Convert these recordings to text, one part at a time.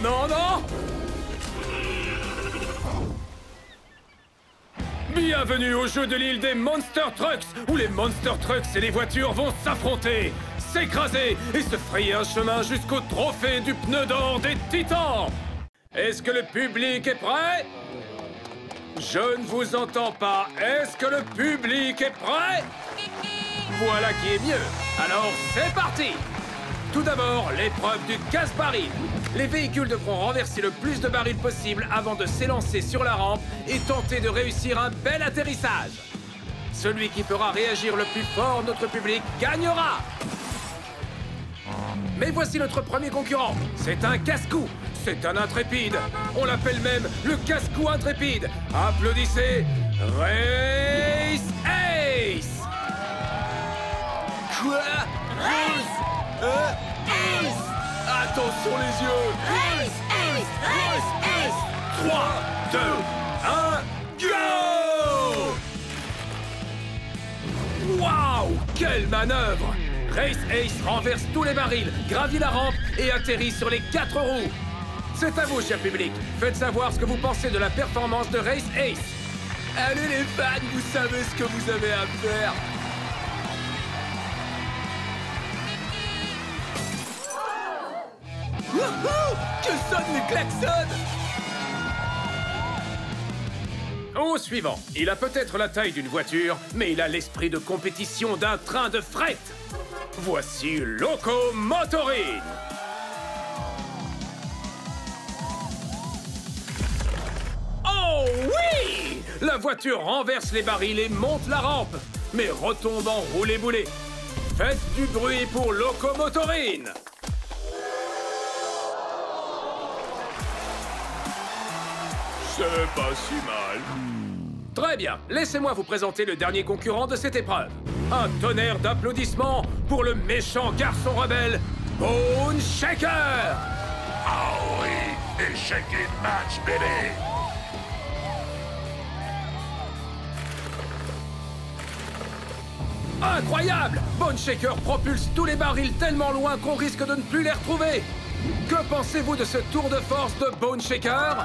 Non, non, non! Bienvenue au jeu de l'île des Monster Trucks, où les Monster Trucks et les voitures vont s'affronter, s'écraser et se frayer un chemin jusqu'au trophée du pneu d'or des Titans. Est-ce que le public est prêt? Je ne vous entends pas. Est-ce que le public est prêt? Voilà qui est mieux. Alors, c'est parti! Tout d'abord, l'épreuve du casse-baril. Les véhicules devront renverser le plus de barils possible avant de s'élancer sur la rampe et tenter de réussir un bel atterrissage. Celui qui fera réagir le plus fort notre public gagnera. Mais voici notre premier concurrent. C'est un casse-cou. C'est un intrépide. On l'appelle même le casse-cou intrépide. Applaudissez Race Ace. Quoi? Race Ace. Attention les yeux. Race Ace. Race Ace. 3, 2, 1, go! Waouh! Quelle manœuvre! Race Ace renverse tous les barils, gravit la rampe et atterrit sur les 4 roues. C'est à vous, cher public. Faites savoir ce que vous pensez de la performance de Race Ace. Allez les fans, vous savez ce que vous avez à faire. Wouhou! Que sonnent les klaxons! Au suivant, il a peut-être la taille d'une voiture, mais il a l'esprit de compétition d'un train de fret. Voici Locomotorine. Oh oui! La voiture renverse les barils et monte la rampe, mais retombe en roulé-boulé. Faites du bruit pour Locomotorine. C'est pas si mal. Très bien, laissez-moi vous présenter le dernier concurrent de cette épreuve. Un tonnerre d'applaudissements pour le méchant garçon rebelle, Bone Shaker. Ah oui, et shake it match, bébé. Incroyable! Bone Shaker propulse tous les barils tellement loin qu'on risque de ne plus les retrouver. Que pensez-vous de ce tour de force de Bone Shaker?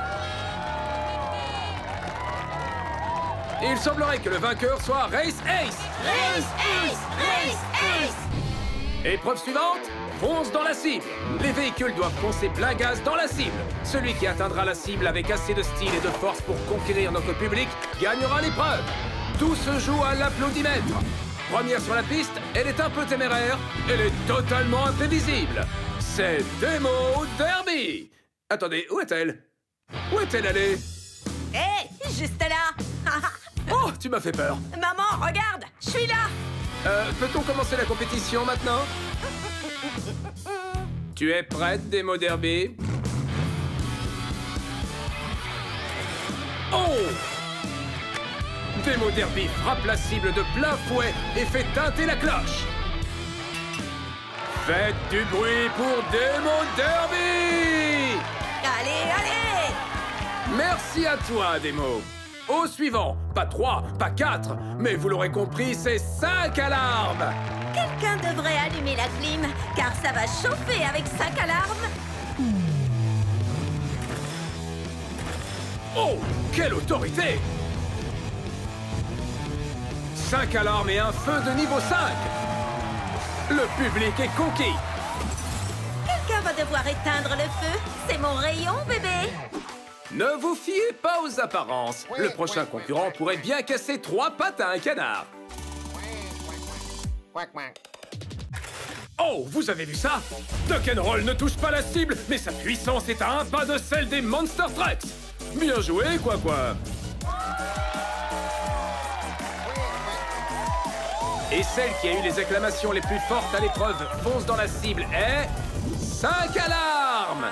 Il semblerait que le vainqueur soit Race Ace. Race Ace. Race Ace. Épreuve suivante, fonce dans la cible. Les véhicules doivent foncer plein gaz dans la cible. Celui qui atteindra la cible avec assez de style et de force pour conquérir notre public gagnera l'épreuve. Tout se joue à l'applaudimètre. Première sur la piste, elle est un peu téméraire. Elle est totalement imprévisible. C'est Demo Derby. Attendez, où est-elle? Où est-elle allée? Hé, juste là. Oh, tu m'as fait peur. Maman, regarde, je suis là. Peut-on commencer la compétition maintenant? Tu es prête, Demo Derby? Oh! Demo Derby frappe la cible de plein fouet et fait teinter la cloche. Faites du bruit pour Demo Derby! Allez, allez. Merci à toi, Demo. Au suivant, pas 3, pas 4, mais vous l'aurez compris, c'est 5 alarmes. Quelqu'un devrait allumer la clim, car ça va chauffer avec 5 alarmes. Oh, quelle autorité! 5 alarmes et un feu de niveau 5. Le public est conquis. Quelqu'un va devoir éteindre le feu. C'est mon rayon, bébé. Ne vous fiez pas aux apparences. Le prochain concurrent pourrait bien casser 3 pattes à un canard. Oh, vous avez vu ça? Duck'n'Roll ne touche pas la cible, mais sa puissance est à un pas de celle des Monster Trucks. Bien joué, quoi. Et celle qui a eu les acclamations les plus fortes à l'épreuve fonce dans la cible est... 5 alarmes!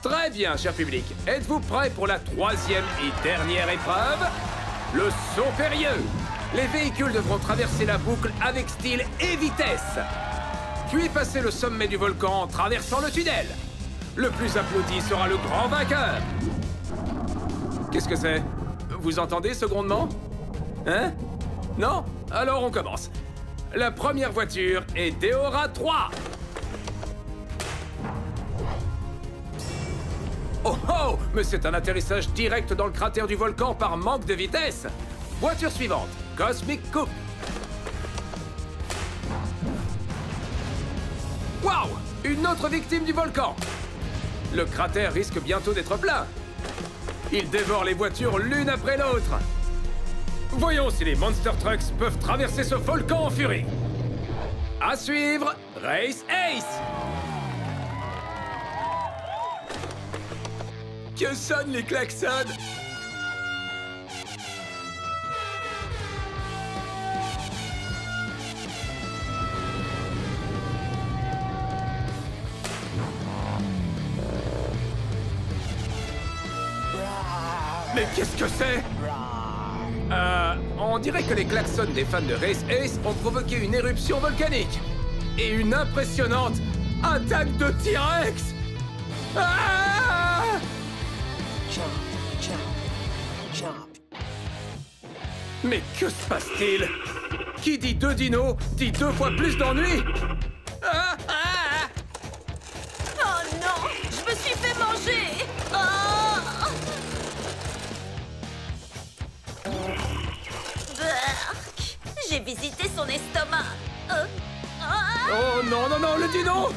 Très bien, cher public. Êtes-vous prêts pour la 3e et dernière épreuve? Le saut périlleux. Les véhicules devront traverser la boucle avec style et vitesse. Puis passer le sommet du volcan en traversant le tunnel. Le plus applaudi sera le grand vainqueur. Qu'est-ce que c'est? Vous entendez ce grondement? Hein? Non? Alors on commence. La première voiture est Deora 3. mais c'est un atterrissage direct dans le cratère du volcan par manque de vitesse. Voiture suivante, Cosmic Coupe. Waouh! Une autre victime du volcan. Le cratère risque bientôt d'être plein. Il dévore les voitures l'une après l'autre. Voyons si les Monster Trucks peuvent traverser ce volcan en furie. À suivre, Race Ace. Que sonnent les klaxons? Mais qu'est-ce que c'est? On dirait que les klaxons des fans de Race Ace ont provoqué une éruption volcanique. Et une impressionnante attaque de T-Rex. Ah! Mais que se passe-t-il? Qui dit deux dinos dit deux fois plus d'ennuis. Ah! Ah! Oh non! Je me suis fait manger! Oh! Burk! J'ai visité son estomac. Oh non, non, non, le dino!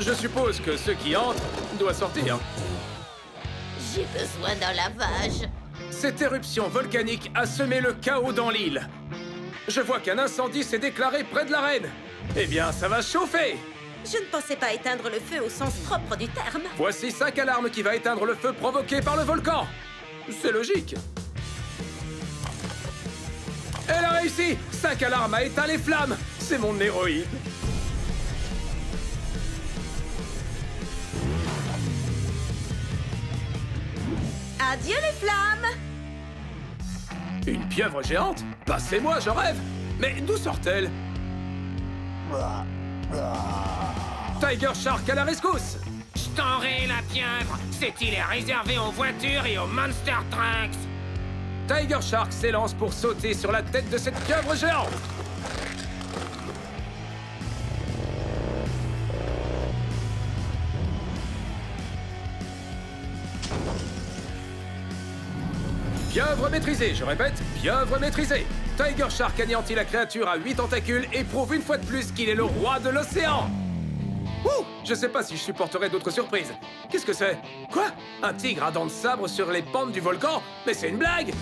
Je suppose que ceux qui entrent doivent sortir. J'ai besoin d'un lavage. Cette éruption volcanique a semé le chaos dans l'île. Je vois qu'un incendie s'est déclaré près de l'arène. Eh bien, ça va chauffer! Je ne pensais pas éteindre le feu au sens propre du terme. Voici 5 alarmes qui va éteindre le feu provoqué par le volcan. C'est logique. Elle a réussi! 5 alarmes a éteint les flammes. C'est mon héroïne. Adieu les flammes! Une pieuvre géante? Passez-moi, je rêve! Mais d'où sort-elle? Tiger Shark à la rescousse! Je t'enraie la pieuvre! Cette île est réservée aux voitures et aux Monster Trucks! Tiger Shark s'élance pour sauter sur la tête de cette pieuvre géante! Pieuvre maîtrisée, je répète, pieuvre maîtrisée. Tiger Shark anéantit la créature à 8 tentacules et prouve une fois de plus qu'il est le roi de l'océan. Ouh, je sais pas si je supporterai d'autres surprises. Qu'est-ce que c'est? Quoi? Un tigre à dents de sabre sur les pentes du volcan? Mais c'est une blague!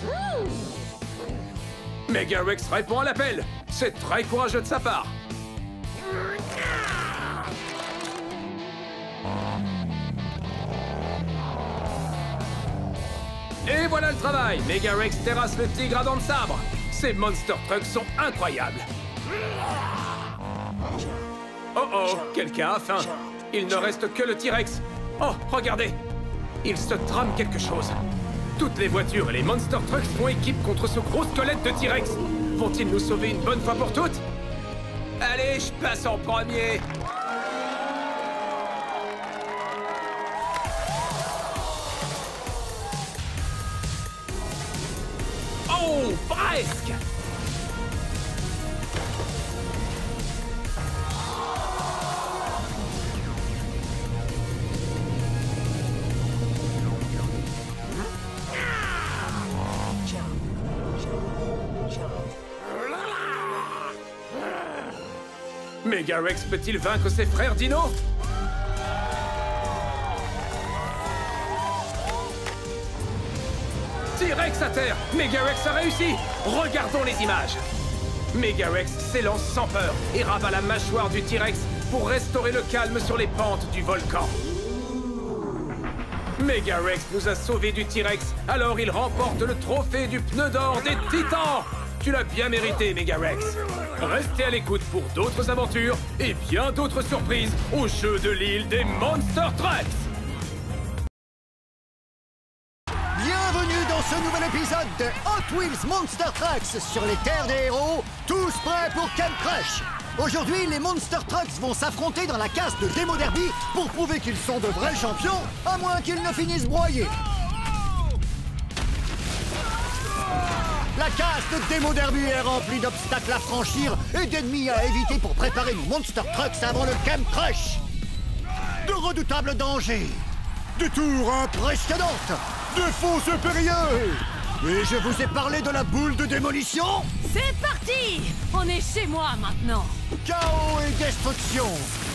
Megarex répond à l'appel. C'est très courageux de sa part. Et voilà le travail. Megarex terrasse le tigre à dents de sabre. Ces Monster Trucks sont incroyables. Oh oh, quelqu'un a faim. Il ne reste que le T-Rex. Oh, regardez. Il se trame quelque chose. Toutes les voitures et les Monster Trucks font équipe contre ce gros squelette de T-Rex. Vont-ils nous sauver une bonne fois pour toutes? Allez, je passe en premier. Oh, presque! Megarex peut-il vaincre ses frères Dino? T-Rex à terre! Megarex a réussi! Regardons les images! Megarex s'élance sans peur et rabat la mâchoire du T-Rex pour restaurer le calme sur les pentes du volcan. Megarex nous a sauvés du T-Rex, alors il remporte le trophée du pneu d'or des Titans! Tu l'as bien mérité, Megarex! Restez à l'écoute pour d'autres aventures et bien d'autres surprises au jeu de l'île des Monster Trucks! Bienvenue dans ce nouvel épisode de Hot Wheels Monster Trucks sur les terres des héros, tous prêts pour Camp Crush. Aujourd'hui, les Monster Trucks vont s'affronter dans la casse de Demo Derby pour prouver qu'ils sont de vrais champions, à moins qu'ils ne finissent broyés. La La case de Démo Derby est remplie d'obstacles à franchir et d'ennemis à éviter pour préparer nos Monster Trucks avant le Camp Crush. De redoutables dangers, de tours impressionnantes, de fonds périlleux. Et je vous ai parlé de la boule de démolition. C'est parti! On est chez moi maintenant. Chaos et destruction,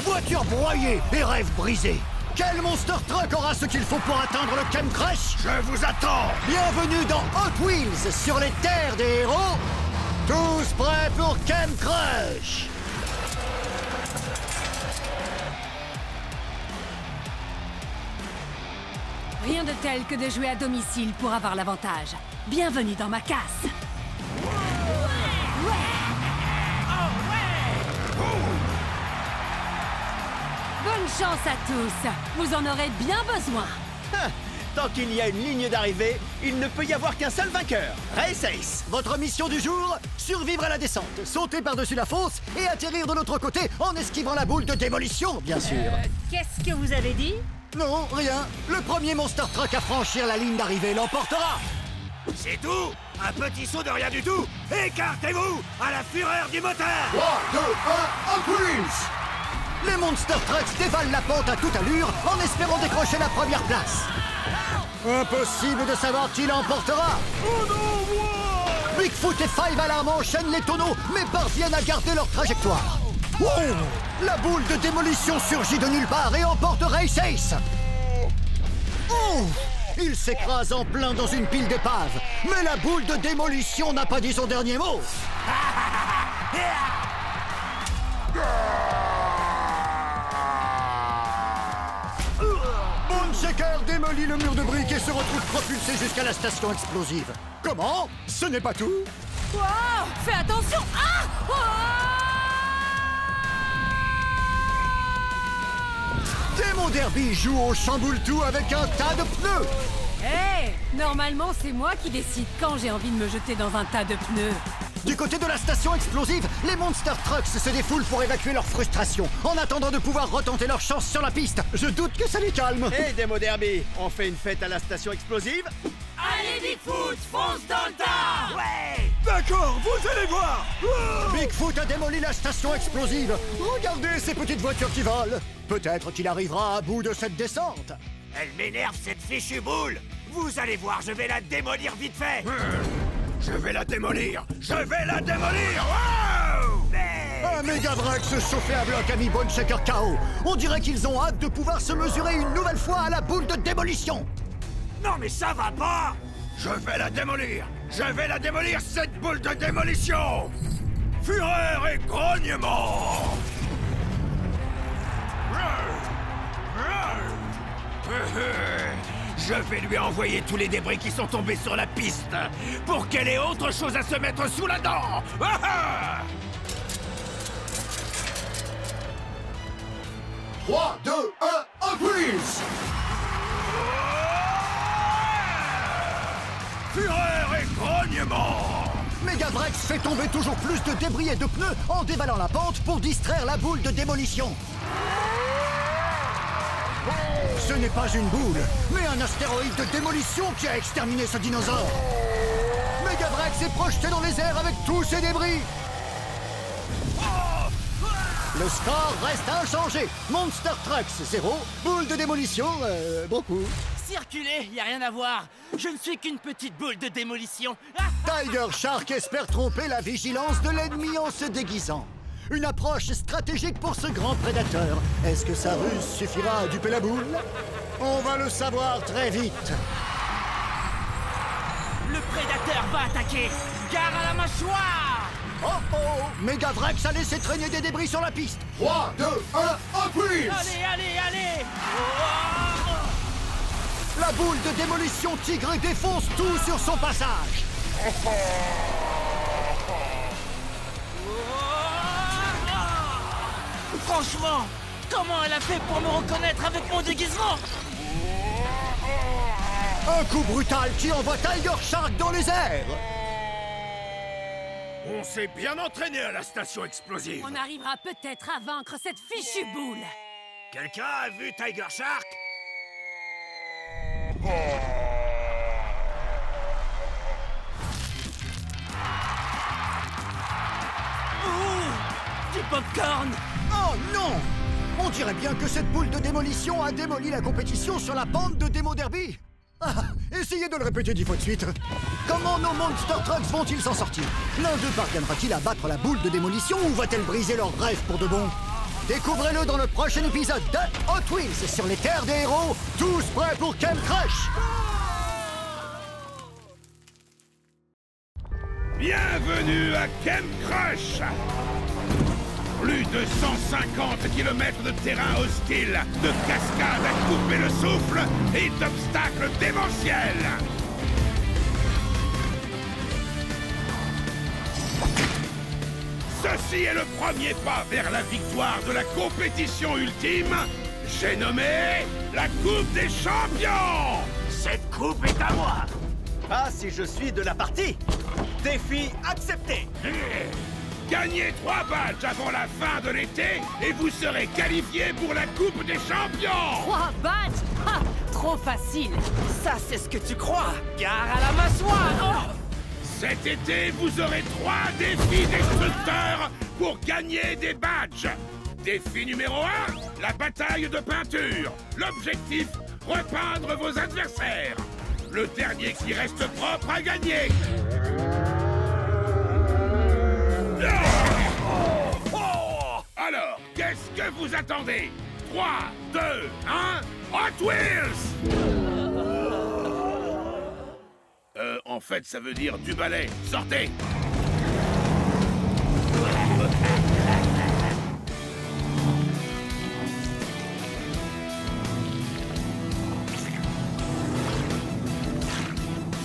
voitures broyées et rêves brisés. Quel Monster Truck aura ce qu'il faut pour atteindre le Camp Crush? Je vous attends! Bienvenue dans Hot Wheels sur les terres des héros. Tous prêts pour Camp Crush? Rien de tel que de jouer à domicile pour avoir l'avantage. Bienvenue dans ma casse. Bonne chance à tous. Vous en aurez bien besoin. Tant qu'il y a une ligne d'arrivée, il ne peut y avoir qu'un seul vainqueur. Race Ace. Votre mission du jour, survivre à la descente, sauter par-dessus la fosse et atterrir de l'autre côté en esquivant la boule de démolition, bien sûr. Qu'est-ce que vous avez dit? Non, rien. Le premier Monster Truck à franchir la ligne d'arrivée l'emportera. C'est tout? Un petit saut de rien du tout? Écartez-vous à la fureur du moteur! 3, 2, 1, Hot Wheels! Les Monster Trucks dévalent la pente à toute allure en espérant décrocher la première place. Impossible de savoir qui l'emportera. Oh non, Bigfoot et Five Alarm enchaînent les tonneaux, mais parviennent à garder leur trajectoire. Oh, la boule de démolition surgit de nulle part et emporte Race Ace. Oh, il s'écrase en plein dans une pile d'épaves. Mais la boule de démolition n'a pas dit son dernier mot. Shaker démolit le mur de briques et se retrouve propulsé jusqu'à la station explosive. Comment? Ce n'est pas tout. Wow! Fais attention! Ah! Oh! Démo Derby joue au chamboule-tout avec un tas de pneus. Hey! Normalement, c'est moi qui décide quand j'ai envie de me jeter dans un tas de pneus. Du côté de la station explosive, les Monster Trucks se défoulent pour évacuer leur frustration, en attendant de pouvoir retenter leur chance sur la piste. Je doute que ça les calme. Hey Démo Derby, on fait une fête à la station explosive? Allez, Bigfoot, fonce dans le tas! Ouais! D'accord, vous allez voir. Bigfoot a démoli la station explosive. Regardez ces petites voitures qui volent. Peut-être qu'il arrivera à bout de cette descente. Elle m'énerve cette fichue boule! Vous allez voir, je vais la démolir vite fait! Je vais la démolir! Je vais la démolir! Wow! Un méga vrac se chauffait à bloc a mis Bone Shaker KO. On dirait qu'ils ont hâte de pouvoir se mesurer une nouvelle fois à la boule de démolition. Non mais ça va pas! Je vais la démolir! Je vais la démolir, cette boule de démolition! Fureur et grognement! Je vais lui envoyer tous les débris qui sont tombés sur la piste pour qu'elle ait autre chose à se mettre sous la dent. 3, 2, 1, Hot Wheels! Fureur et grognement! Megavrex fait tomber toujours plus de débris et de pneus en dévalant la pente pour distraire la boule de démolition. Ce n'est pas une boule, mais un astéroïde de démolition qui a exterminé ce dinosaure. Megavrex est projeté dans les airs avec tous ses débris. Le score reste inchangé. Monster Trucks 0, boule de démolition beaucoup. Circulez, y a rien à voir. Je ne suis qu'une petite boule de démolition. Tiger Shark espère tromper la vigilance de l'ennemi en se déguisant. Une approche stratégique pour ce grand prédateur. Est-ce que sa ruse suffira à duper la boule? On va le savoir très vite. Le prédateur va attaquer. Gare à la mâchoire. Oh oh! Megavrex a laissé traîner des débris sur la piste. 3, 2, 1, Hot Wheels! Allez, allez, allez. La boule de démolition tigre défonce tout sur son passage. Franchement, comment elle a fait pour me reconnaître avec mon déguisement? Un coup brutal qui envoie Tiger Shark dans les airs. On s'est bien entraîné à la station explosive. On arrivera peut-être à vaincre cette fichue boule. Quelqu'un a vu Tiger Shark? Popcorn! Oh non! On dirait bien que cette boule de démolition a démoli la compétition sur la bande de Démo Derby. Ah, essayez de le répéter 10 fois de suite. Comment nos Monster Trucks vont-ils s'en sortir? L'un d'eux parviendra-t-il à battre la boule de démolition ou va-t-elle briser leur rêve pour de bon? Découvrez-le dans le prochain épisode de Hot Wheels sur les terres des héros, tous prêts pour Camp Crush. Bienvenue à Camp Crush! Plus de 150 km de terrain hostile, de cascades à couper le souffle et d'obstacles démentiels! Ceci est le premier pas vers la victoire de la compétition ultime. J'ai nommé la Coupe des Champions! Cette coupe est à moi! Ah, si je suis de la partie! Défi accepté! Gagnez 3 badges avant la fin de l'été et vous serez qualifiés pour la Coupe des Champions! 3 badges? Ha! Trop facile. Ça, c'est ce que tu crois! Gare à la mâchoire! Oh! Cet été, vous aurez 3 défis destructeurs pour gagner des badges. Défi numéro 1, la bataille de peinture. L'objectif, repeindre vos adversaires. Le dernier qui reste propre a gagné. Alors, qu'est-ce que vous attendez? 3, 2, 1, Hot Wheels! En fait, ça veut dire du balai. Sortez!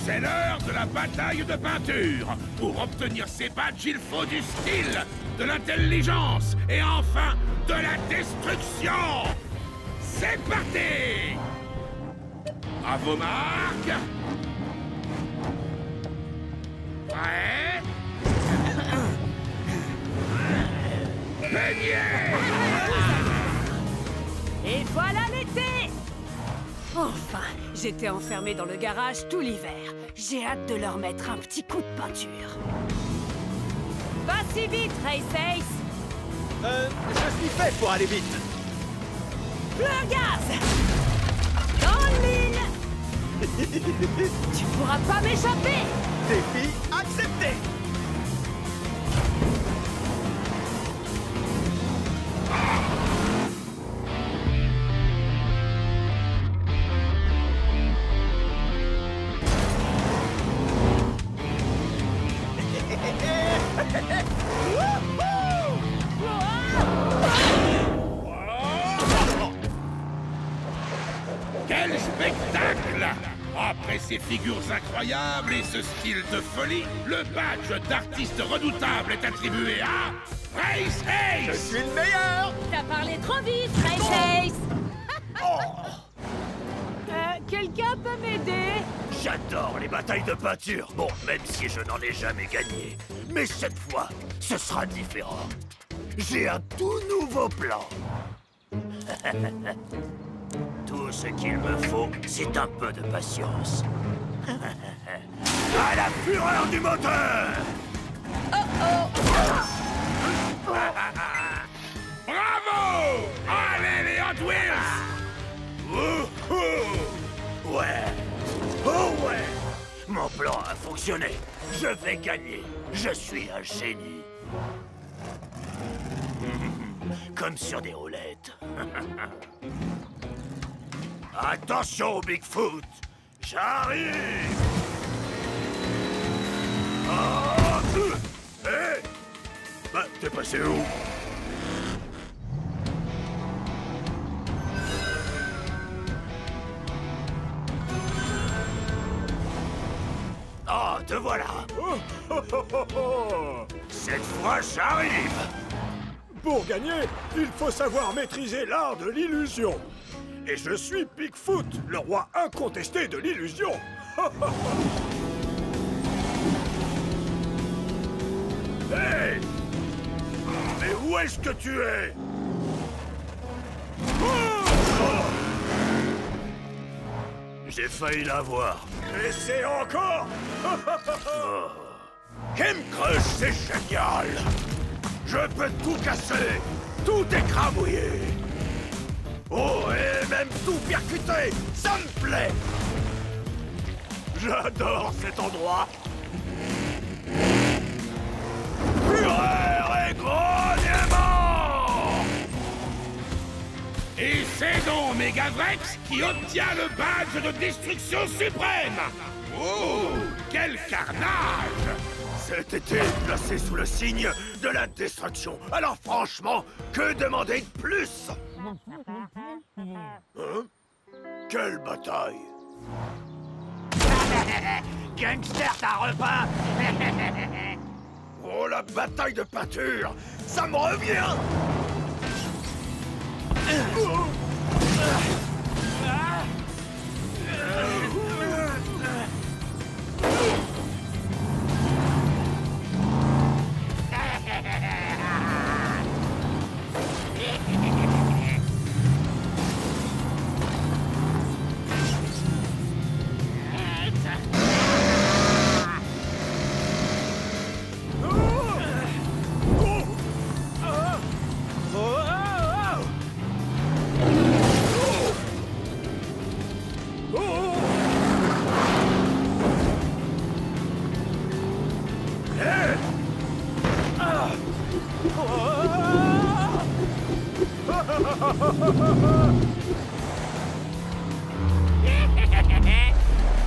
C'est l'heure de la bataille de peinture. Pour obtenir ces badges, il faut du style, de l'intelligence et enfin de la destruction. C'est parti! À vos marques. Prêt? Peignez! Et voilà l'été! Enfin, j'étais enfermé dans le garage tout l'hiver. J'ai hâte de leur mettre un petit coup de peinture. Pas si vite, Race Ace! Je suis fait pour aller vite! Plus un gaz! Dans le mille! Tu pourras pas m'échapper! Défi accepté! Quel spectacle! Après ces figures incroyables et ce style de folie, le badge d'artiste redoutable est attribué à Race Je Ace! suis le meilleur! T'as parlé trop vite, Race Ace! Quelqu'un peut m'aider? J'adore les batailles de peinture. Bon, même si je n'en ai jamais gagné. Mais cette fois, ce sera différent. J'ai un tout nouveau plan. Tout ce qu'il me faut, c'est un peu de patience. À la fureur du moteur! Bravo! Allez les Hot Wheels! Wouhou! Ouais! Oh ouais! Mon plan a fonctionné. Je vais gagner. Je suis un génie. Comme sur des roulettes. Attention, Bigfoot! J'arrive! Hé! Bah, t'es passé où? Ah, te voilà! Cette fois, j'arrive! Pour gagner, il faut savoir maîtriser l'art de l'illusion. Et je suis Bigfoot, le roi incontesté de l'illusion. Hey! Mais où est-ce que tu es? J'ai failli l'avoir. Et c'est encore. Camp Crush, c'est génial! Je peux tout casser, tout écrabouiller. Oh, et même tout percuter, ça me plaît. J'adore cet endroit. Fureur et grognement. Et c'est donc Megavrex qui obtient le badge de destruction suprême. Oh, quel carnage! Cet été placé sous le signe de la destruction. Alors franchement, que demander de plus? Hein? Quelle bataille? Gangster, t'as repas. Oh, la bataille de peinture! Ça me revient!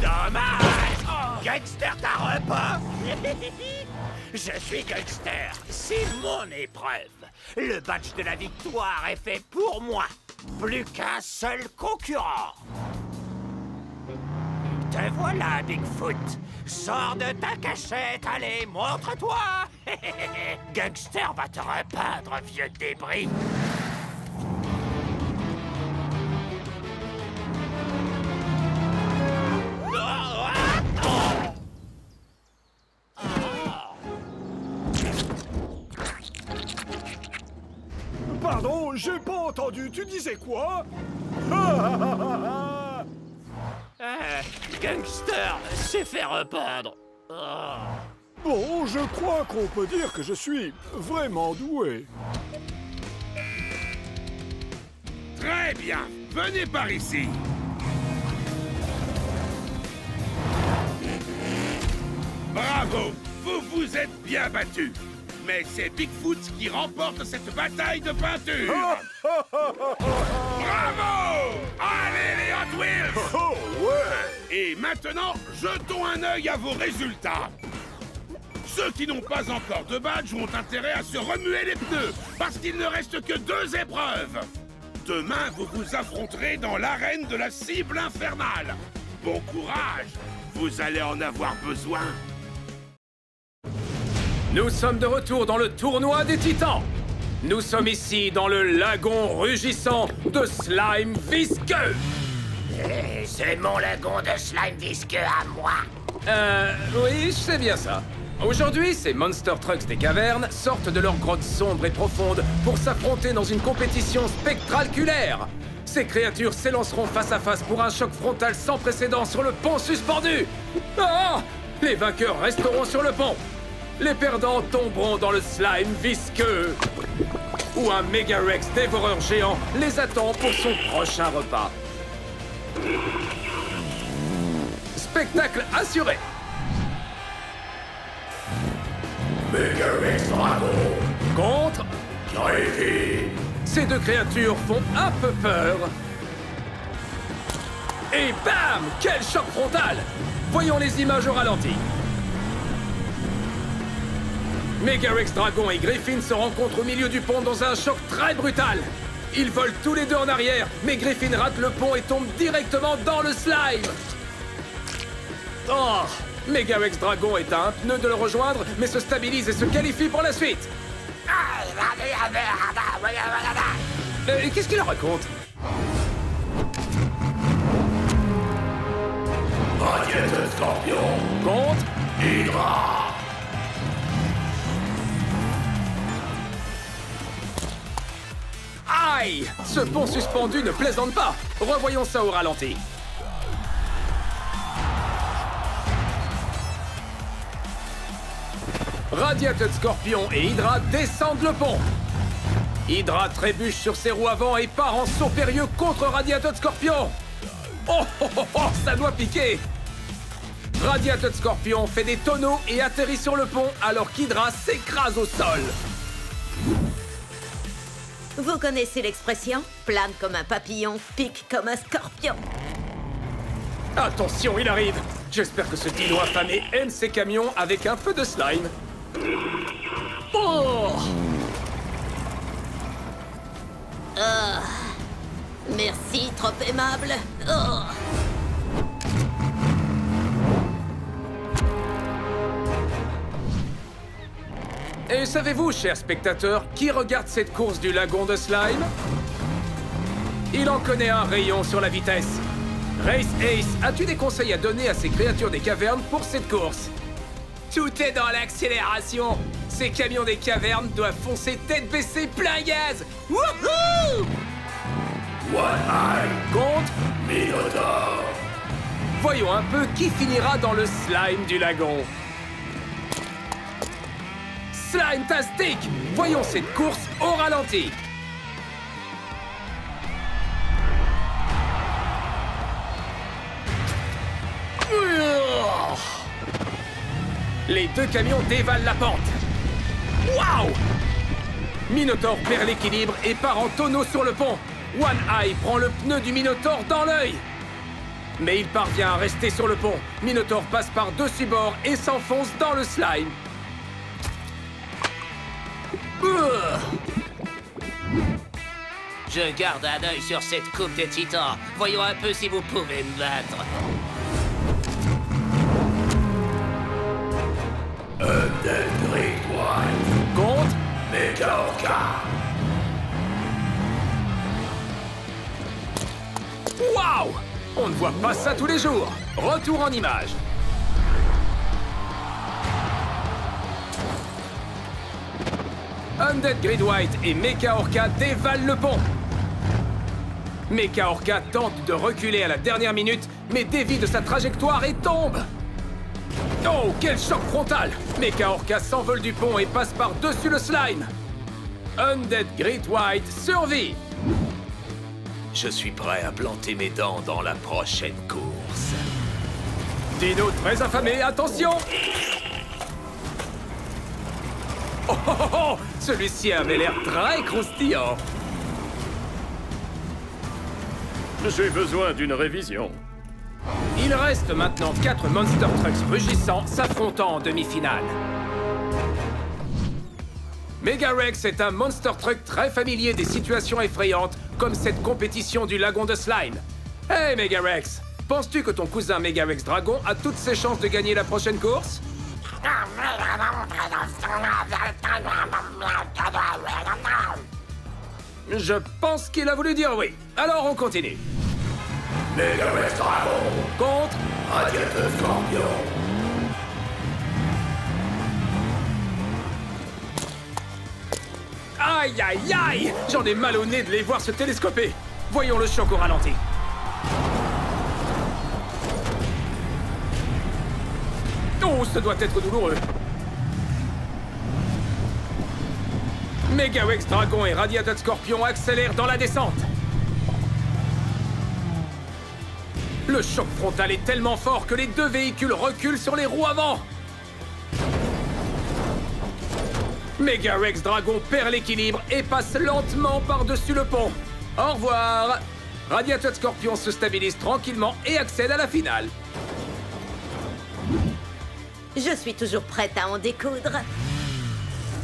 Dommage. Gangster, t'as repas. Je suis gangster. C'est mon épreuve. Le badge de la victoire est fait pour moi. Plus qu'un seul concurrent. Te voilà, Bigfoot. Sors de ta cachette, allez, montre-toi. Gangster va te repeindre, vieux débris. Pardon, j'ai pas entendu, tu disais quoi? Gangster s'est fait repeindre. Bon, je crois qu'on peut dire que je suis vraiment doué. Très bien, venez par ici. Bravo, vous vous êtes bien battus. Mais c'est Bigfoot qui remporte cette bataille de peinture. Bravo! Allez les Hot Wheels! Oh, ouais! Et maintenant, jetons un œil à vos résultats. Ceux qui n'ont pas encore de badge ont intérêt à se remuer les pneus, parce qu'il ne reste que 2 épreuves. Demain, vous vous affronterez dans l'arène de la cible infernale. Bon courage, vous allez en avoir besoin. Nous sommes de retour dans le tournoi des Titans. Nous sommes ici dans le lagon rugissant de slime visqueux. C'est mon lagon de slime visqueux à moi. Oui, je sais bien ça. Aujourd'hui, ces Monster Trucks des cavernes sortent de leur grotte sombre et profonde pour s'affronter dans une compétition spectraculaire. Ces créatures s'élanceront face à face pour un choc frontal sans précédent sur le pont suspendu. Ah! Les vainqueurs resteront sur le pont. Les perdants tomberont dans le slime visqueux. Où un Megarex dévoreur géant les attend pour son prochain repas. Spectacle assuré. Megarex Dragon Contre Griffin. Ces 2 créatures font un peu peur. Et bam! Quel choc frontal! Voyons les images au ralenti. Megarex Dragon et Griffin se rencontrent au milieu du pont dans un choc très brutal. Ils volent tous les 2 en arrière, mais Griffin rate le pont et tombe directement dans le slime. Oh! Megarex Dragon est à un pneu de le rejoindre, mais se stabilise et se qualifie pour la suite. Qu'est-ce qu'il raconte? Raquette Scorpion Contre Hydra. Aïe! Ce pont suspendu ne plaisante pas. Revoyons ça au ralenti. Radiated Scorpion et Hydra descendent le pont. Hydra trébuche sur ses roues avant et part en saut périlleux contre Radiated Scorpion. Oh, oh, oh, oh, ça doit piquer. Radiated Scorpion fait des tonneaux et atterrit sur le pont alors qu'Hydra s'écrase au sol. Vous connaissez l'expression « plane comme un papillon, pique comme un scorpion ». Attention, il arrive. J'espère que ce dino affamé aime ses camions avec un peu de slime. Oh! Merci, trop aimable. Oh. Et savez-vous, chers spectateurs, qui regarde cette course du lagon de slime? Il en connaît un rayon sur la vitesse. Race Ace, as-tu des conseils à donner à ces créatures des cavernes pour cette course? Tout est dans l'accélération. Ces camions des cavernes doivent foncer tête baissée plein gaz. Wouhou! One-Eye Contre Minotaur. Voyons un peu qui finira dans le slime du lagon. Slime-tastic! Voyons cette course au ralenti. Les deux camions dévalent la pente. Waouh! Minotaur perd l'équilibre et part en tonneau sur le pont. One Eye prend le pneu du Minotaur dans l'œil. Mais il parvient à rester sur le pont. Minotaur passe par-dessus bord et s'enfonce dans le slime. Je garde un œil sur cette coupe des titans. Voyons un peu si vous pouvez me battre. Undead Great White. Contre Mega Orca. Waouh! On ne voit pas ça tous les jours. Retour en image. Undead Great White et Mecha Orca dévalent le pont. Mecha Orca tente de reculer à la dernière minute, mais dévie de sa trajectoire et tombe. Oh, quel choc frontal! Mecha Orca s'envole du pont et passe par-dessus le slime. Undead Great White survit. Je suis prêt à planter mes dents dans la prochaine course. Dino très affamé, attention! Oh, oh, oh, oh! Celui-ci avait l'air très croustillant. J'ai besoin d'une révision. Il reste maintenant 4 Monster Trucks rugissants s'affrontant en demi-finale. Megarex est un Monster Truck très familier des situations effrayantes, comme cette compétition du lagon de slime. Hey Megarex, penses-tu que ton cousin Megarex Dragon a toutes ses chances de gagner la prochaine course? Je pense qu'il a voulu dire oui. Alors on continue. Megarex Dragon. Contre Radiated Scorpion. Aïe aïe aïe! J'en ai mal au nez de les voir se télescoper. Voyons le choc au ralenti. Oh, ça doit être douloureux. Megarex Dragon et Radiated Scorpion accélèrent dans la descente. Le choc frontal est tellement fort que les deux véhicules reculent sur les roues avant. Megarex Dragon perd l'équilibre et passe lentement par-dessus le pont. Au revoir. Radiated Scorpion se stabilise tranquillement et accède à la finale. Je suis toujours prête à en découdre.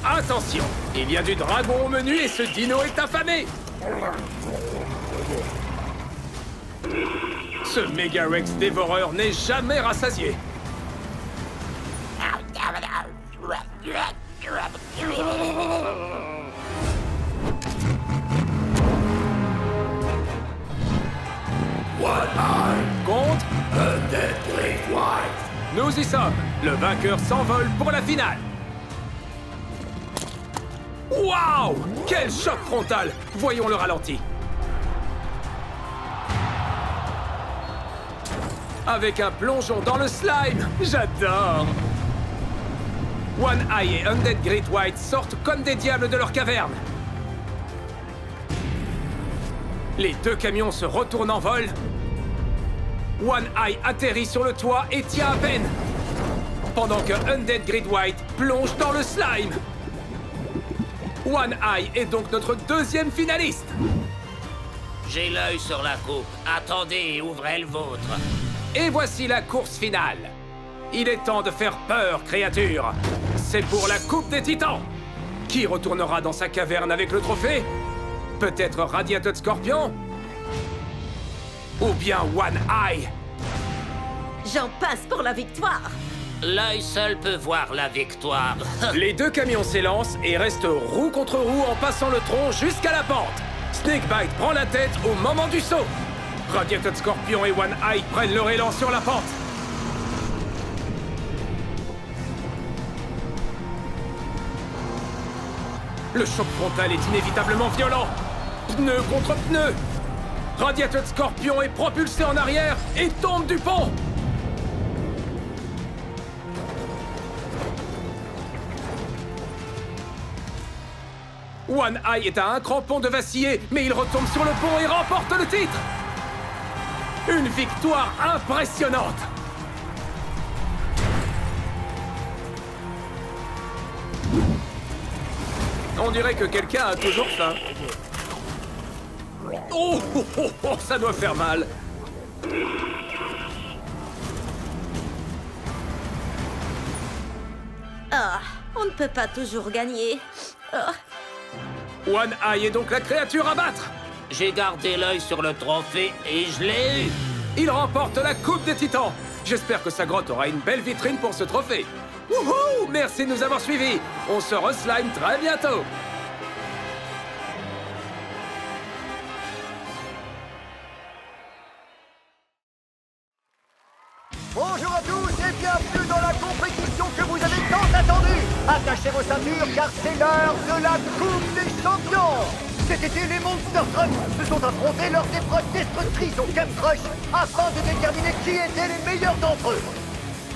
Attention, il y a du dragon au menu et ce dino est affamé. Ce Megarex dévoreur n'est jamais rassasié. One-Eye Contre Undead Great White. Nous y sommes. Le vainqueur s'envole pour la finale. Waouh! Quel choc frontal! Voyons le ralenti. Avec un plongeon dans le slime. J'adore! One Eye et Undead Great White sortent comme des diables de leur caverne. Les deux camions se retournent en vol. One Eye atterrit sur le toit et tient à peine, pendant que Undead Great White plonge dans le slime. One Eye est donc notre deuxième finaliste. J'ai l'œil sur la coupe. Attendez et ouvrez le vôtre. Et voici la course finale. Il est temps de faire peur, créatures. C'est pour la Coupe des Titans. Qui retournera dans sa caverne avec le trophée? Peut-être Radiated Scorpion? Ou bien One Eye? J'en passe pour la victoire. L'œil seul peut voir la victoire. Les deux camions s'élancent et restent roue contre roue en passant le tronc jusqu'à la pente. Snakebite prend la tête au moment du saut. Radiated Scorpion et One Eye prennent leur élan sur la pente. Le choc frontal est inévitablement violent. Pneu contre pneu. Radiated Scorpion est propulsé en arrière et tombe du pont. One Eye est à un crampon de vaciller, mais il retombe sur le pont et remporte le titre. Une victoire impressionnante. On dirait que quelqu'un a toujours faim. Oh, oh, oh, oh, ça doit faire mal. Ah, on ne peut pas toujours gagner. Ah. One Eye est donc la créature à battre. J'ai gardé l'œil sur le trophée et je l'ai eu. Il remporte la Coupe des Titans. J'espère que sa grotte aura une belle vitrine pour ce trophée. Wouhou! Merci de nous avoir suivis. On se reslime très bientôt. Bonjour à tous et bienvenue dans la compétition que vous avez tant attendue. Attachez vos ceintures car c'est l'heure de la Coupe des Champions. Cet été, les Monster Trucks se sont affrontés lors d'épreuves destructrices au Camp Crush afin de déterminer qui étaient les meilleurs d'entre eux.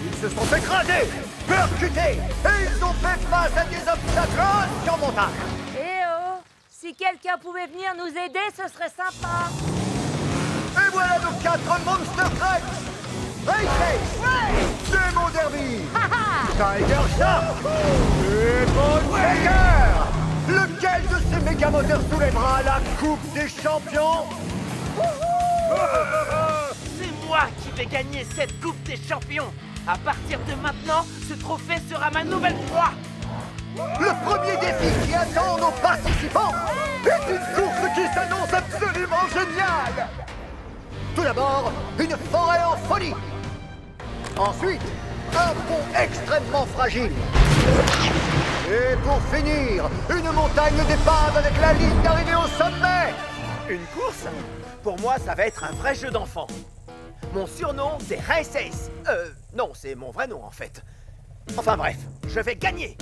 Ils se sont écrasés, percutés et ils ont fait face à des obstacles insurmontables. Eh oh! Si quelqu'un pouvait venir nous aider, ce serait sympa. Et voilà nos 4 Monster Trucks. Race, Demo Derby, Tiger Shark et Bone Shaker. Lequel de ces méga-moteurs soulèvera la Coupe des Champions? C'est moi qui vais gagner cette Coupe des Champions. À partir de maintenant, ce trophée sera ma nouvelle proie. Le premier défi qui attend nos participants est une course qui s'annonce absolument géniale. Tout d'abord, une forêt en folie. Ensuite, un pont extrêmement fragile. Et pour finir, une montagne d'épave avec la ligne d'arrivée au sommet. Une course? Pour moi, ça va être un vrai jeu d'enfant. Mon surnom, c'est Race Ace. Non, c'est mon vrai nom, en fait. Enfin bref, je vais gagner.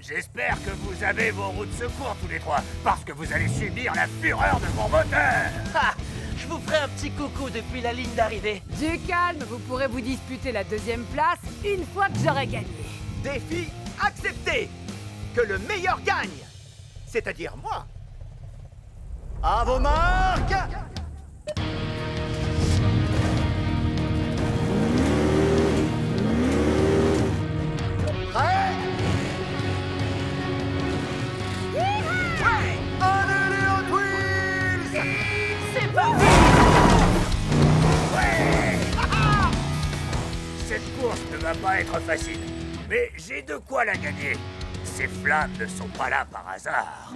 J'espère que vous avez vos roues de secours tous les trois, parce que vous allez subir la fureur de mon moteur. Ha! Je vous ferai un petit coucou depuis la ligne d'arrivée. Du calme, vous pourrez vous disputer la deuxième place une fois que j'aurai gagné. Défi accepté. Que le meilleur gagne. C'est-à-dire moi. À vos marques. Prêt? Allez les Hot Wheels! C'est parti! Cette course ne va pas être facile, mais j'ai de quoi la gagner. Ces flammes ne sont pas là par hasard.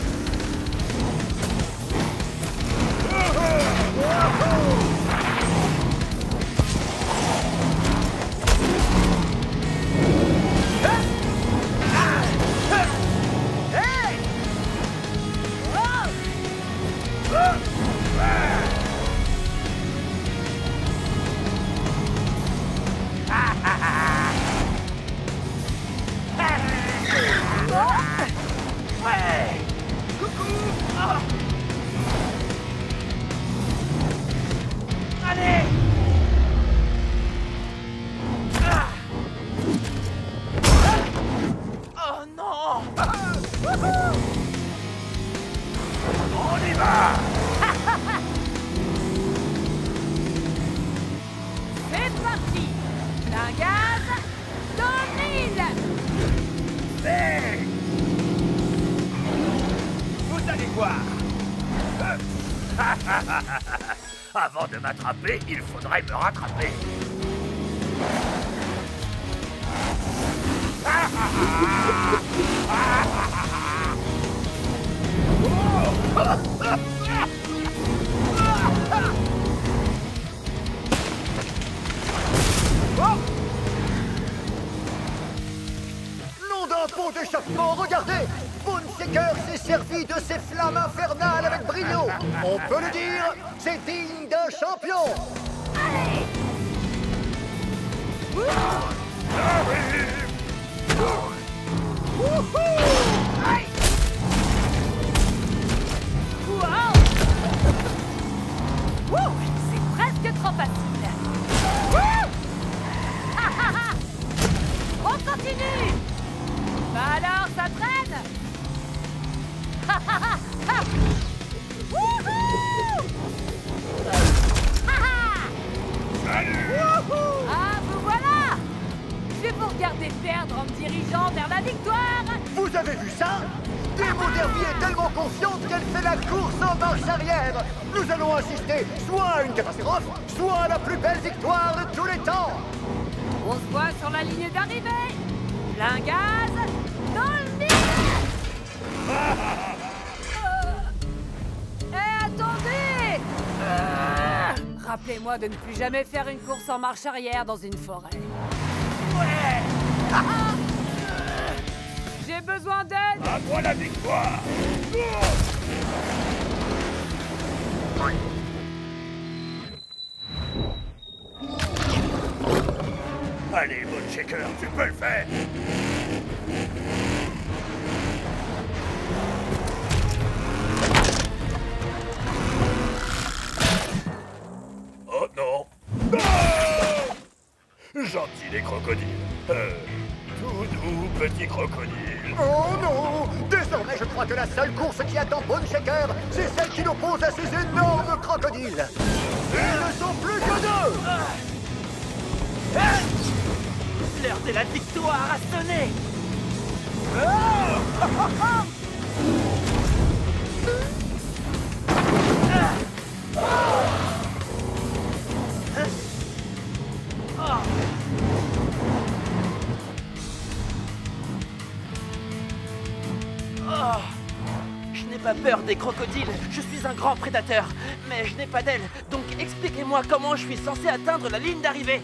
Avant de m'attraper, il faudrait me rattraper. Nom d'un pont d'échappement, regardez! Boneshaker s'est servi de ses flammes infernales avec brio. On peut le dire, c'est digne d'un champion. Allez! Wow, c'est presque trop facile. On continue. Bah alors, ça traîne. Ah, vous voilà. Je vais vous regarder perdre en me dirigeant vers la victoire. Vous avez vu ça? Demo Derby est tellement confiante qu'elle fait la course en marche arrière. Nous allons assister soit à une catastrophe, soit à la plus belle victoire de tous les temps. On se voit sur la ligne d'arrivée. Plein gaz dans le mille. Attendez. Rappelez-moi de ne plus jamais faire une course en marche arrière dans une forêt. Ouais. J'ai besoin d'aide. À moi la victoire. Allez, Boneshaker, tu peux le faire. Oh non. Ah! Gentil les crocodiles. Tout doux petit crocodile. Oh non! Désormais, je crois que la seule course qui attend Boneshaker, c'est celle qui l'oppose à ces énormes crocodiles. Ils ne sont plus que deux! L'heure de la victoire a sonné. Je n'ai pas peur des crocodiles, je suis un grand prédateur, mais je n'ai pas d'ailes, donc expliquez-moi comment je suis censé atteindre la ligne d'arrivée.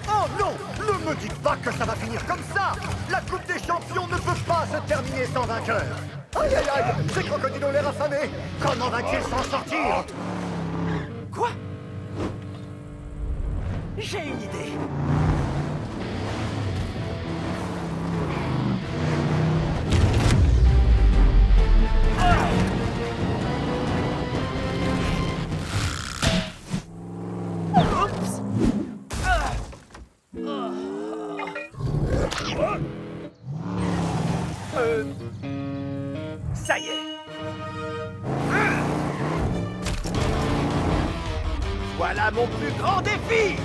Oh non! Ne me dites pas que ça va finir comme ça! La Coupe des Champions ne peut pas se terminer sans vainqueur! Aïe aïe aïe! Ces crocodiles ont l'air affamés! Comment va-t-il s'en sortir? Quoi? J'ai une idée. Oups! Ça y est. Voilà mon plus grand défi.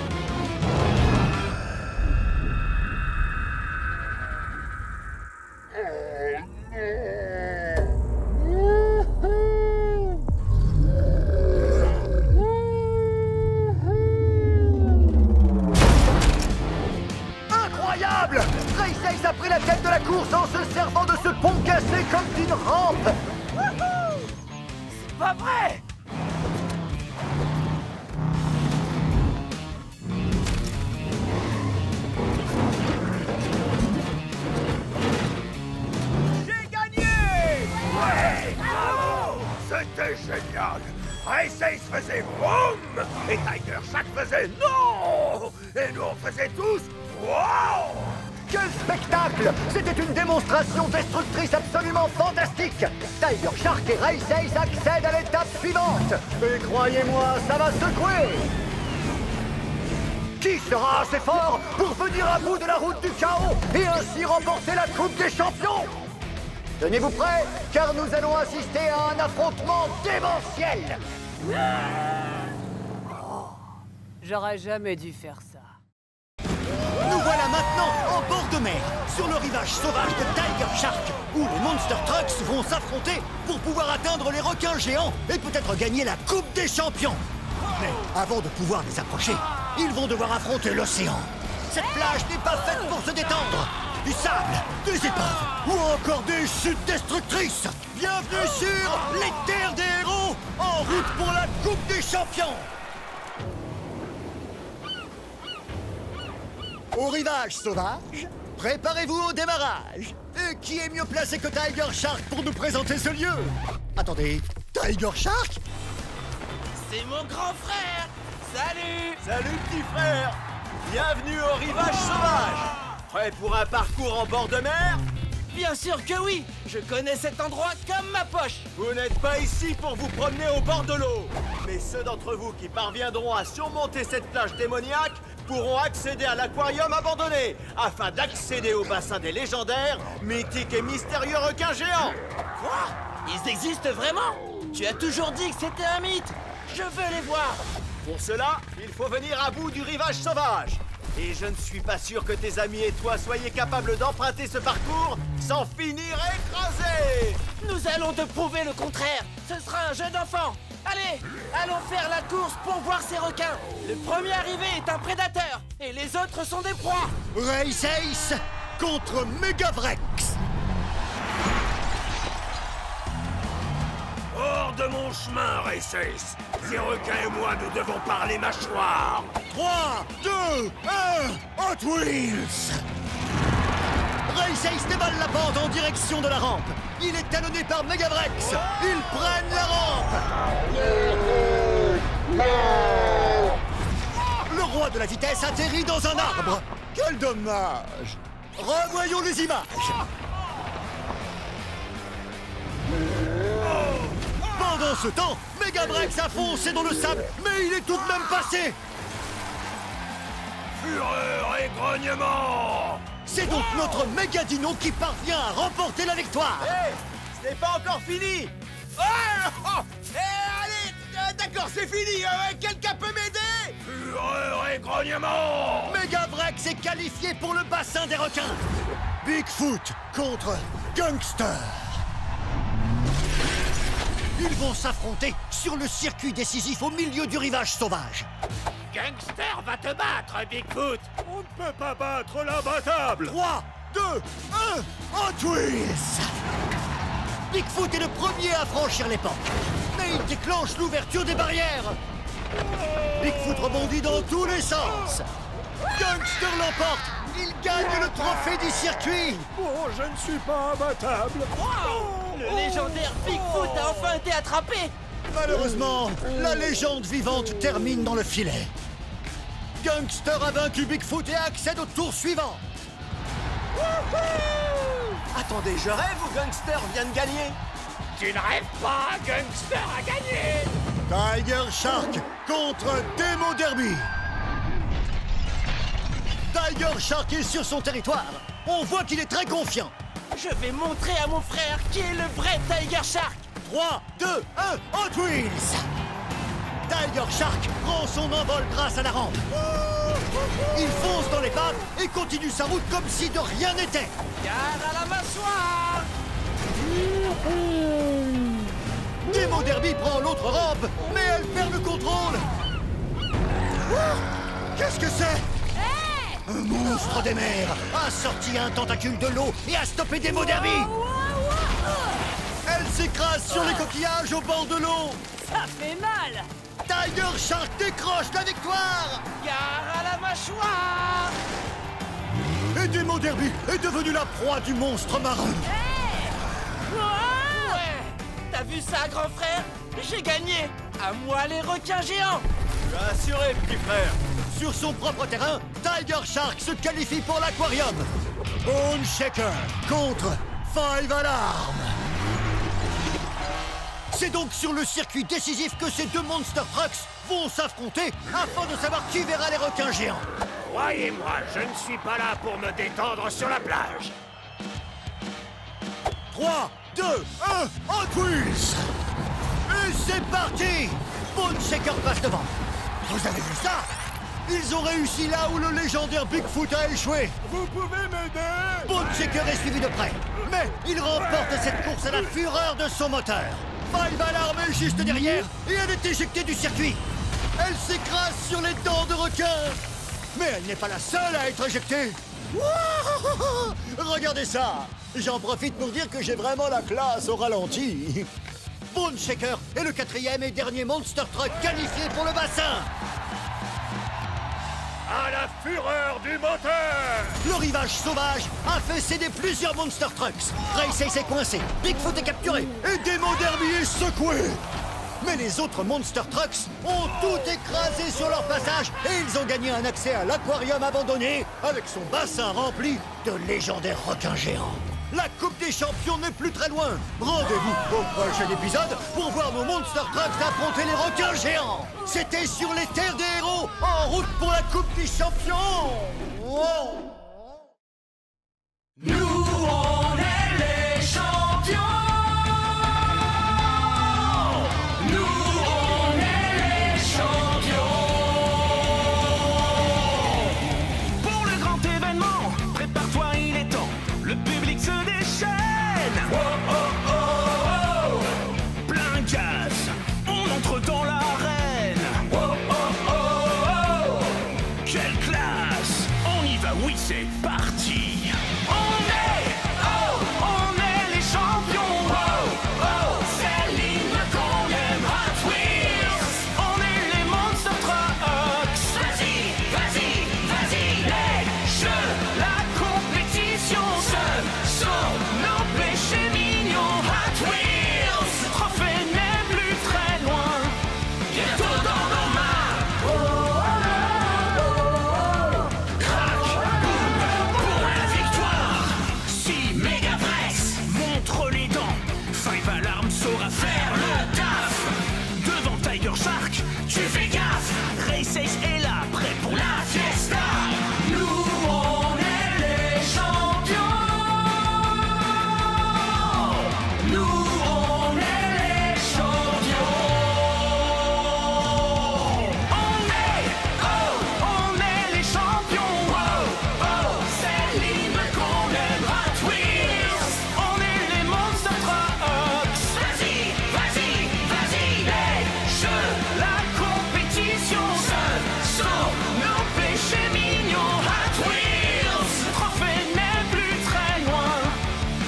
Incroyable! RaceAce a pris la tête de la course en se servant de ce pont cassé comme d'une rampe! C'est pas vrai! J'ai gagné! Ouais! Bravo! C'était génial! RaceAce faisait boum! Et Tiger Shark faisait non! Et nous on faisait tous wow! Quel spectacle! C'était une démonstration destructrice absolument fantastique! Tiger Shark et RaceAce accèdent à l'étape suivante! Et croyez-moi, ça va secouer! Qui sera assez fort pour venir à bout de la route du chaos et ainsi remporter la Coupe des Champions? Tenez-vous prêts, car nous allons assister à un affrontement démentiel! J'aurais jamais dû faire ça. Nous voilà maintenant en bord de mer, sur le rivage sauvage de Tiger Shark, où les Monster Trucks vont s'affronter pour pouvoir atteindre les requins géants et peut-être gagner la Coupe des Champions. Mais avant de pouvoir les approcher, ils vont devoir affronter l'océan. Cette plage n'est pas faite pour se détendre. Du sable, des épaves ou encore des chutes destructrices. Bienvenue sur les terres des héros, en route pour la Coupe des Champions. Au rivage sauvage, préparez-vous au démarrage. Et qui est mieux placé que Tiger Shark pour nous présenter ce lieu? Attendez, Tiger Shark? C'est mon grand frère. Salut. Salut petit frère. Bienvenue au rivage sauvage. Prêt pour un parcours en bord de mer? Bien sûr que oui. Je connais cet endroit comme ma poche. Vous n'êtes pas ici pour vous promener au bord de l'eau. Mais ceux d'entre vous qui parviendront à surmonter cette plage démoniaque pourront accéder à l'aquarium abandonné, afin d'accéder au bassin des légendaires, mythiques et mystérieux requins géants. Quoi? Ils existent vraiment? Tu as toujours dit que c'était un mythe. Je veux les voir. Pour cela, il faut venir à bout du rivage sauvage. Et je ne suis pas sûr que tes amis et toi soyez capables d'emprunter ce parcours sans finir écrasés. Nous allons te prouver le contraire. Ce sera un jeu d'enfant. Allez, allons faire la course pour voir ces requins. Le premier arrivé est un prédateur et les autres sont des proies. Race Ace contre Megavrex. Hors de mon chemin, Race Ace. Ces requins et moi, nous devons parler mâchoire. 3, 2, 1, Hot Wheels. Race Ace déballe la pente en direction de la rampe. Il est talonné par Megavrex. Ils prennent la rampe. Le roi de la vitesse atterrit dans un arbre. Quel dommage. Revoyons les images. Pendant ce temps, Megavrex a foncé dans le sable, mais il est tout de même passé. Fureur et grognement. C'est donc notre méga dino qui parvient à remporter la victoire. Hé, ce n'est pas encore fini. Allez, d'accord, c'est fini. Quelqu'un peut m'aider? Fureur et grognement. Megavrex est qualifié pour le bassin des requins. Bigfoot contre Gangster. Ils vont s'affronter sur le circuit décisif au milieu du rivage sauvage. Gangster va te battre, Bigfoot. On ne peut pas battre l'imbattable. 3, 2, 1, Hot Wheels. Bigfoot est le premier à franchir les pentes, mais il déclenche l'ouverture des barrières. Bigfoot rebondit dans tous les sens. Gangster l'emporte. Il gagne le trophée du circuit. Oh, je ne suis pas imbattable. Le légendaire Bigfoot a enfin été attrapé. Malheureusement, la légende vivante termine dans le filet. Gangster a vaincu Bigfoot et accède au tour suivant. Attendez, je rêve ou Gangster vient de gagner? Tu ne rêves pas, Gangster a gagné. Tiger Shark contre Demo Derby. Tiger Shark est sur son territoire. On voit qu'il est très confiant. Je vais montrer à mon frère qui est le vrai Tiger Shark. 3, 2, 1, Hot Wheels. Tiger Shark prend son envol grâce à la rampe. Il fonce dans les pattes et continue sa route comme si de rien n'était. Gare à la mâchoire. Demo Derby prend l'autre rampe, mais elle perd le contrôle. Qu'est-ce que c'est? Un monstre des mers a sorti un tentacule de l'eau et a stoppé Demo Derby. Elle s'écrase sur les coquillages au bord de l'eau. Ça fait mal. Tiger Shark décroche la victoire. Gare à la mâchoire. Et Demo Derby est devenu la proie du monstre marin. Ouais. T'as vu ça, grand frère? J'ai gagné. À moi les requins géants. Tu as assuré, petit frère. Sur son propre terrain, Tiger Shark se qualifie pour l'aquarium. Bone Shaker contre Five Alarm. C'est donc sur le circuit décisif que ces deux Monster Trucks vont s'affronter afin de savoir qui verra les requins géants. Croyez-moi, je ne suis pas là pour me détendre sur la plage. 3, 2, 1, Hot Wheels. Et c'est parti. Bone Shaker passe devant. Vous avez vu ça? Ils ont réussi là où le légendaire Bigfoot a échoué. Vous pouvez m'aider? Boneshaker est suivi de près, mais il remporte cette course à la fureur de son moteur. Five Alarm est juste derrière et elle est éjectée du circuit. Elle s'écrase sur les dents de requin. Mais elle n'est pas la seule à être éjectée. Wouah! Regardez ça. J'en profite pour dire que j'ai vraiment la classe au ralenti. Boneshaker est le 4e et dernier Monster Truck qualifié pour le bassin. À la fureur du moteur! Le rivage sauvage a fait céder plusieurs Monster Trucks. Race s'est coincé, Bigfoot est capturé et Demo Derby est secoué. Mais les autres Monster Trucks ont tout écrasé sur leur passage et ils ont gagné un accès à l'aquarium abandonné avec son bassin rempli de légendaires requins géants. La Coupe des Champions n'est plus très loin. Rendez-vous au prochain épisode pour voir nos Monster Trucks affronter les requins géants. C'était sur les terres des héros, en route pour la Coupe des Champions. Wow. Nous, on est les champions. Nous, on est les champions. Pour le grand événement, prépare-toi, il est temps. Le public se déchaîne. Oh, oh, oh, oh. Plein gaz, on entre dans l'arène. Oh, oh, oh, oh. Quelle classe! On y va, oui, c'est parti. On est les champions. Oh, oh. C'est l'hymne qu'on aime. Hot Wheels. On est les Monster Trucks. Vas-y, vas-y, vas-y. Les jeux, la compétition, ce sont nos péchés mignons. Hot Wheels. Le trophée n'est plus très loin. Bientôt dans nos mains. Oh, oh, oh, oh. Crac, boum, pour la victoire. Si Megapress montre les dents, Five Alarm saura faire le taf. devant Tiger Shark. Tu fais gaffe. Race Ace est là, prêt pour la Fiesta. Nous, on est les champions. Nous, on est les champions. On est les champions. Oh, oh, c'est l'hymne qu'on aime. Hot Wheels. On est les Monster Trucks. Vas-y, vas-y, vas-y. Les jeux, la compétition, ce sont nos péchés mignons. Hot Wheels. Le trophée n'est plus très loin.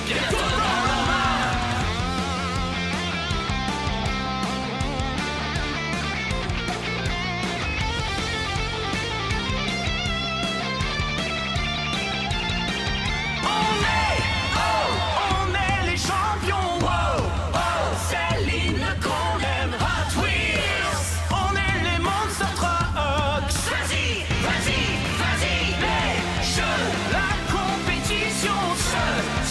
Bientôt dans nos mains. On est les champions. Oh, oh, c'est l'hymne qu'on aime. Hot Wheels. On est les Monster Trucks. Vas-y, vas-y, vas-y. Les jeux, la compétition, ce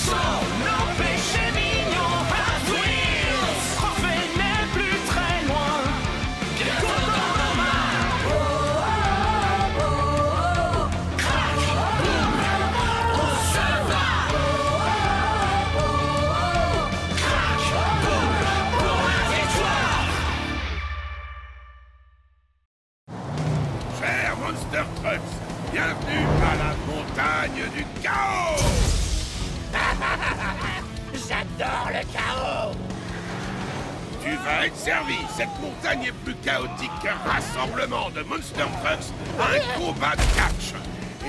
sont nos péchés mignons. Hot Wheels. Le trophée n'est plus très loin. Bientôt dans nos mains. Oh, oh, oh, oh. Crac, boum, on se bat. Oh, oh, oh. Crac, boum, pour la victoire. Chers Monster Trucks, bienvenue à la montagne du chaos! J'adore le chaos. Tu vas être servi. Cette montagne est plus chaotique qu'un rassemblement de Monster Trucks à un combat de catch.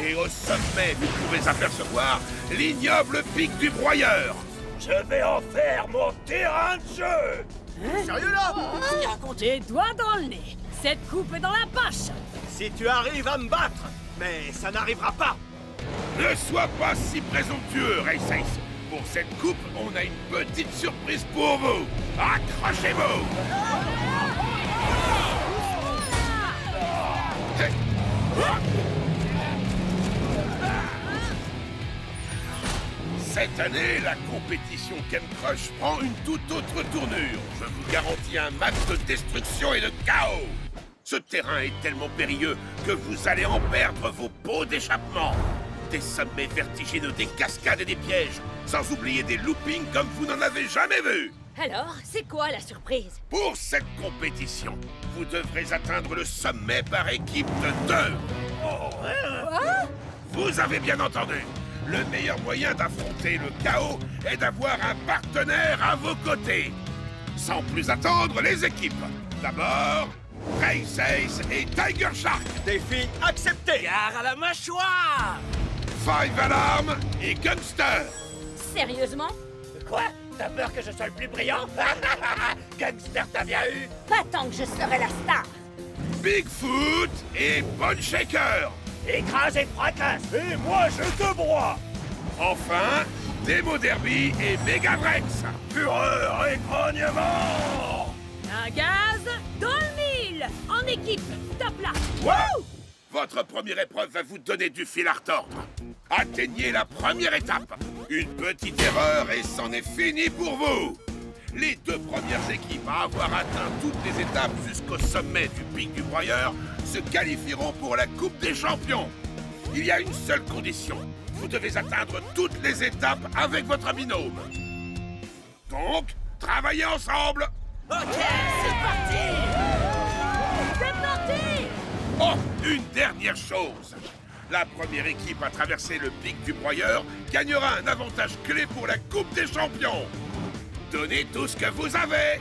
Et au sommet, vous pouvez apercevoir l'ignoble pic du broyeur. Je vais en faire mon terrain de jeu! Sérieux là? Les doigts dans le nez. Cette coupe est dans la poche. Si tu arrives à me battre, mais ça n'arrivera pas. Ne sois pas si présomptueux, Race Ace. Pour cette coupe, on a une petite surprise pour vous. Accrochez-vous! Cette année, la compétition Ken Crush prend une toute autre tournure. Je vous garantis un max de destruction et de chaos. Ce terrain est tellement périlleux que vous allez en perdre vos pots d'échappement. Des sommets vertigineux, des cascades et des pièges, sans oublier des loopings comme vous n'en avez jamais vu. Alors, c'est quoi la surprise? Pour cette compétition, vous devrez atteindre le sommet par équipe de 2. Quoi? Vous avez bien entendu. Le meilleur moyen d'affronter le chaos est d'avoir un partenaire à vos côtés. Sans plus attendre, les équipes. D'abord, Race Ace et Tiger Shark. Défi accepté. Gare à la mâchoire. Five Alarm et Gangster. Sérieusement? Quoi? T'as peur que je sois le plus brillant? Gangster, t'as bien eu? Pas tant que je serai la star. Bigfoot et Bone Shaker. Écrase et fracasse. Et moi, je te broie. Enfin, Demo Derby et Megavrex. Fureur et grognement. Un gaz dans le mille. En équipe, top là. Wow! Votre première épreuve va vous donner du fil à retordre. Atteignez la première étape. Une petite erreur et c'en est fini pour vous. Les 2 premières équipes à avoir atteint toutes les étapes jusqu'au sommet du pic du broyeur se qualifieront pour la Coupe des Champions. Il y a une seule condition. Vous devez atteindre toutes les étapes avec votre binôme. Donc, travaillez ensemble. Ok, c'est parti. C'est parti. Oh, une dernière chose. La première équipe à traverser le pic du broyeur gagnera un avantage clé pour la Coupe des Champions. Donnez tout ce que vous avez.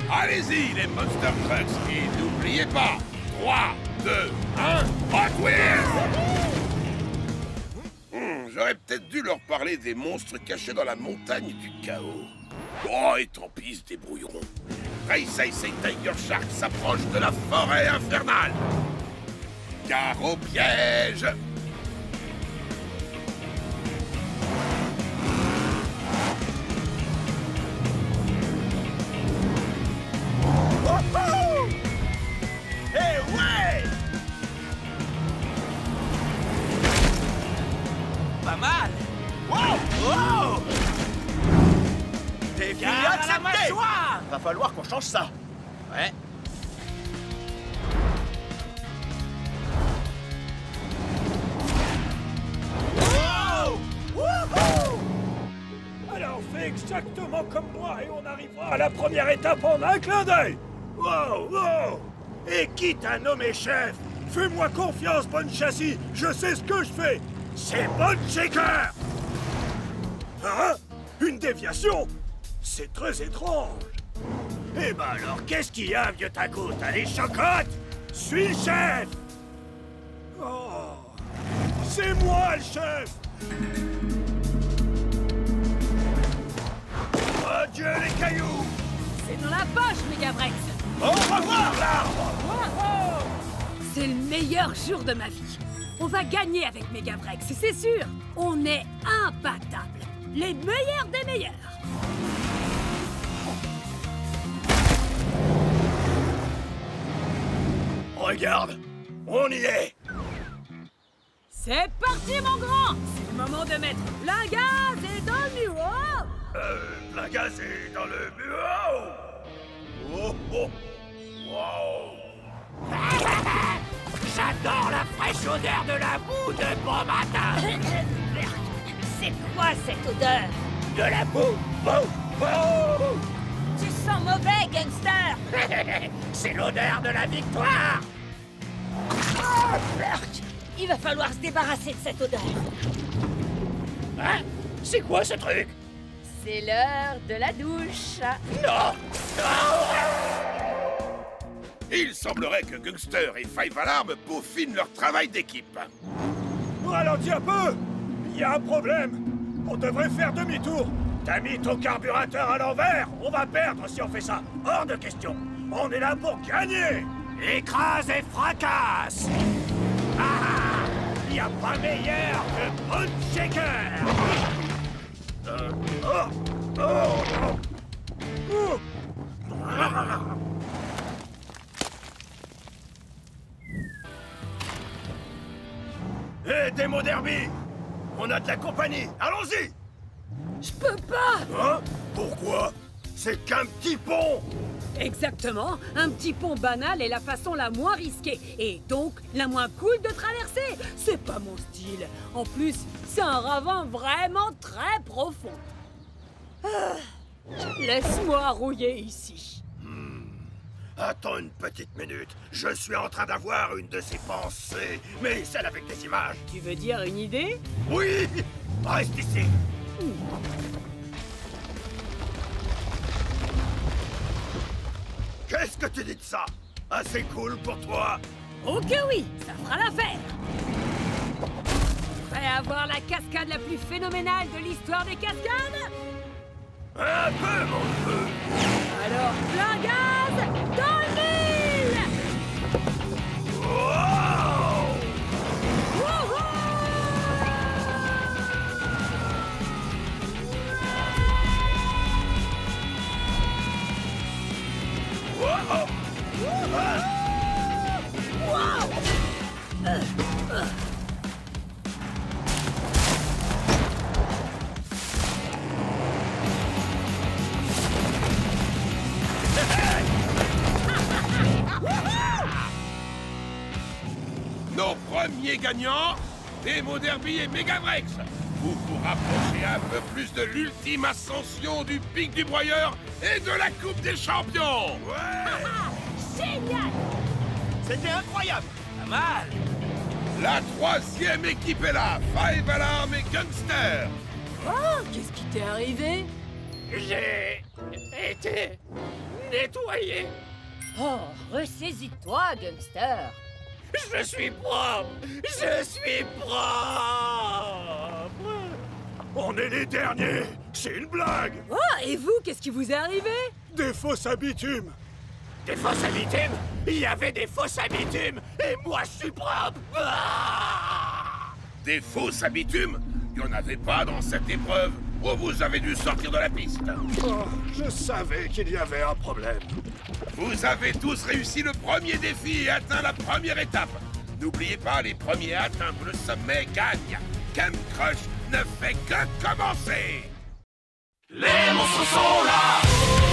Allez-y, les Monster Trucks, et n'oubliez pas, 3, 2, 1, Hot Wheels! J'aurais peut-être dû leur parler des monstres cachés dans la montagne du chaos. Oh, et tant pis, ils se débrouilleront. Race Ace et Tiger Shark s'approchent de la forêt infernale. Gare au piège! Eh ouais! Pas mal. Wow! Wow! Défi Gare à la accepté! mâchoire. Va falloir qu'on change ça. Ouais. Wow! Wouhou! Alors fais exactement comme moi et on arrivera à la première étape en un clin d'œil. Wow, wow! Et quitte à nommer chef, fais-moi confiance, Bone Châssis. Je sais ce que je fais. C'est Bone Shaker. Hein? Une déviation? C'est très étrange. Eh ben alors, qu'est-ce qu'il y a, vieux taco? T'as les chocottes? Suis le chef! Oh, c'est moi le chef! Adieu les cailloux! C'est dans la poche, Megavrex. Au revoir l'arbre! Wow. C'est le meilleur jour de ma vie. On va gagner avec Megavrex, c'est sûr. On est imbattables. Les meilleurs des meilleurs. Regarde, on y est! C'est parti, mon grand. C'est le moment de mettre la gaz et dans le bureau. La gaz est dans le bureau! Oh, oh. Wow! J'adore la fraîche odeur de la boue de bon matin. C'est quoi cette odeur? De la boue, boue, boue. Tu sens mauvais, gangster. C'est l'odeur de la victoire. Oh, Berk. Il va falloir se débarrasser de cette odeur. Hein? C'est quoi ce truc? C'est l'heure de la douche. Non! Il semblerait que Gangster et Five Alarm peaufinent leur travail d'équipe. Ralentis un peu! Il y a un problème! On devrait faire demi-tour! T'as mis ton carburateur à l'envers! On va perdre si on fait ça! Hors de question! On est là pour gagner! Écrase et fracasse! Ah! Il n'y a pas meilleur que Bone Shaker! Hé, Demo Derby! On a de la compagnie! Allons-y! Je peux pas! Hein? Pourquoi? C'est qu'un petit pont! Exactement. Un petit pont banal est la façon la moins risquée et donc la moins cool de traverser. C'est pas mon style. En plus, c'est un ravin vraiment très profond. Laisse-moi rouiller ici. Attends une petite minute. Je suis en train d'avoir une de ces pensées, mais celle avec des images. Tu veux dire une idée? Oui! Reste ici. Qu'est-ce que tu dis de ça? Assez cool pour toi? Oh que oui, ça fera l'affaire. Prêt à voir la cascade la plus phénoménale de l'histoire des cascades? Un peu, mon feu. Alors, plein gaz dans le mille! Wow! Wouhou! Wow! Nos premiers gagnants, Demo Derby et Megavrex. Vous vous rapprochez un peu plus de l'ultime ascension du pic du broyeur et de la Coupe des Champions. Génial! C'était incroyable! Pas mal! La troisième équipe est là, Five Alarm et Gangster. Oh, qu'est-ce qui t'est arrivé? J'ai été nettoyé. Oh, ressaisis-toi, Gangster. Je suis propre. Je suis propre. On est les derniers. C'est une blague. Oh, et vous, qu'est-ce qui vous est arrivé? Des fosses à bitume. Des fosses à bitume? Il y avait des fosses à bitume et moi je suis propre. Des fausses à bitume? Il n'y en avait pas dans cette épreuve. Ou vous avez dû sortir de la piste. Oh, je savais qu'il y avait un problème. Vous avez tous réussi le premier défi et atteint la première étape. N'oubliez pas, les premiers à atteindre le sommet gagnent. Camp Crush ne fait que commencer. Les monstres sont là.